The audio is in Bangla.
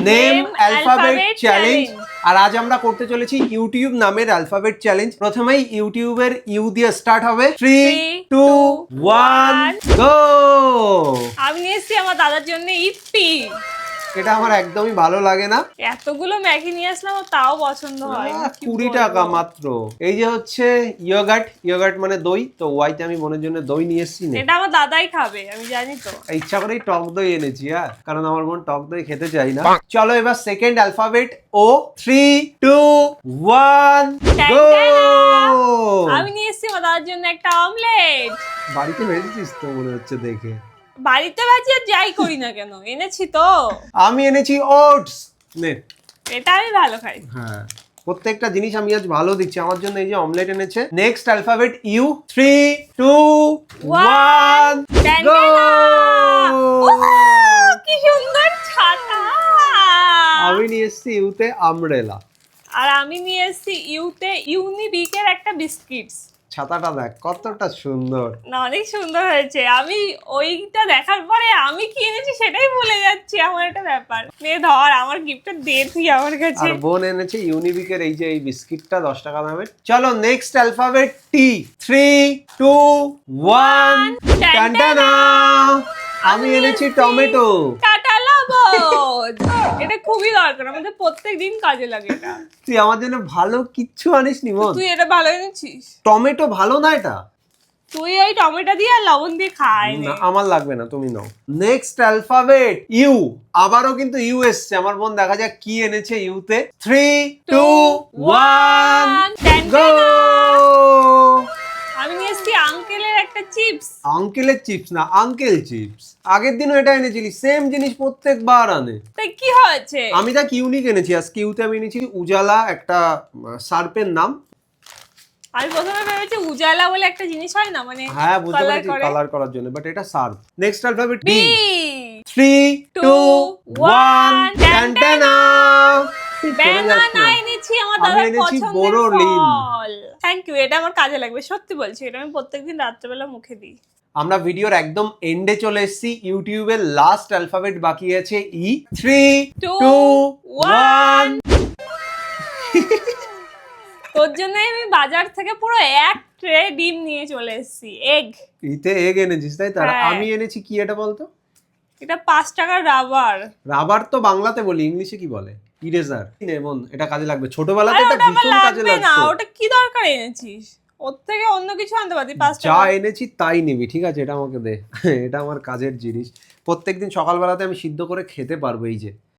Name alphabet challenge. আর আজ আমরা করতে চলেছি ইউটিউব নামের অ্যালফাবেট চ্যালেঞ্জ। প্রথমেই ইউটিউবের ইউ দিয়ে স্টার্ট হবে। 3 2 1 গো। আমি নিয়েছি আমার দাদার জন্য ইপ্পি। এটা আমার একদমই ভালো লাগে না। এতগুলো ম্যাগি নিয়ে আসলাম ও তাও পছন্দ হয় 20 টাকা মাত্র। এই যে হচ্ছে ইয়োগার্ট মানে দই, তো ওয়াইতে আমি বোনের জন্য দই নিয়ে এসেছি। এটা আমার দাদাই খাবে আমি জানি তো। ইচ্ছা করেই টক দই এনেছি, কারণ আমার বোন টক দই খেতে চাই না। চলো এবার সেকেন্ড অ্যালফাবেট ও। 3 2 1 গো। আমি নিয়ে এসেছি আমার দাদার জন্য একটা অমলেট। বাড়িতে ভেজেছিস তো মনে হচ্ছে দেখে। বাড়িতে ভাজি আর যাই করি না কেন এনেছি তো। আমি এনেছি ওটস। নে, এটা আমি ভালো খাই। হ্যাঁ, প্রত্যেকটা জিনিস আমি আজ ভালো দিচ্ছি। আমার জন্য এই যে অমলেট এনেছে। Next alphabet U. 3 2 1 গো। কি সুন্দর ছাতা। আমি নিয়ে এসেছি ইউতে আমব্রেলা। আর আমি নিয়ে এসেছি ইউতে ইউনিবিকের একটা বিস্কিটস। ছাতাটা দেখ কতটা সুন্দর না, অনেক সুন্দর হয়েছে। আমি ওইটা দেখার পরে আমি কি এনেছি সেটাই ভুলে যাচ্ছি। আমার একটা ব্যাপার। নে ধর আমার গিফটটা দে তুই আমার কাছে। আর বোন এনেছে ইউনিবিকের এই যে এই বিস্কিটটা 10 টাকা দামের। চলো নেক্সট অ্যালফাবেট টি। 3 2 1 টানটানা। আমি এনেছি টমেটো। কাঁটা লবণ। এটা খুবই দরকার, আমাদের প্রত্যেকদিন কাজে লাগে এটা। তুই আমার জন্য ভালো কিচ্ছু আনিসনি বোন। তুই এটা ভালো এনেছিস। টমেটো ভালো না এটা? তুই ওই টমেটো দিয়ে আর লবণ দিয়ে খাই না, আমার লাগবে না, তুমি নাও। Next alphabet you. আবারও কিন্তু ইউ এসছে। আমার বোন দেখা যাক কি এনেছে ইউতে। 3 2 1 গো। আমি নিয়ে এসেছি আঙ্কেলের একটা চিপস। আঙ্কেলের চিপস না, আঙ্কেল চিপস। আগের দিনও এটা এনেছিলি, সেম জিনিস প্রত্যেকবার আনে। তাই কি হয়েছে? আমি দেখ ইউনিক এনেছি। আজকে ইউতে আমি এনেছি উজালা, একটা সার্পের নাম। আমি প্রথমে ভেবেছি উজালা বলে একটা জিনিস হয় না, মানে হ্যাঁ বুঝতে পেরেছি, কালার করার জন্য, বাট এটা sharp. Next alphabet B. D. 3 2 1 টানটানা। ব্যানানা এনেছি আমার আমি দাদার এনেছি পছন্দের বোরোলিন। ফল। থ্যাংক ইউ, এটা আমার কাজে লাগবে, সত্যি বলছি। এটা আমি প্রত্যেকদিন রাত্রেবেলা মুখে দিই। আমরা ভিডিওর একদম এন্ডে চলে এসেছি। ইউটিউবের লাস্ট অ্যালফাবেট বাকি আছে ই। 3 2 1 তোর জন্য আমি বাজার থেকে পুরো এক ট্রে ডিম নিয়ে চলে এসেছি। এগ। ইতে এগ এনেছিস তাই তো? আর হ্যাঁ। আমি এনেছি কি এটা বলতো? এটা 5 টাকার রাবার। রাবার তো বাংলাতে বলি, ইংলিশে কি বলে? ইরেজার। এমন এটা কাজে লাগবে, ছোটবেলাতে এটা ওটা আমার ভীষণ কাজে লাগবে না, লাগতো। ওটা কি দরকার এনেছিস? ওর থেকে অন্য কিছু আনতে পারতি। 5 যা টাকা এনেছি তাই নিবি, ঠিক আছে? এটা আমাকে দে। এটা আমার কাজের জিনিস। প্রত্যেকদিন সকালবেলাতে আমি সিদ্ধ করে খেতে পারবো। এই যে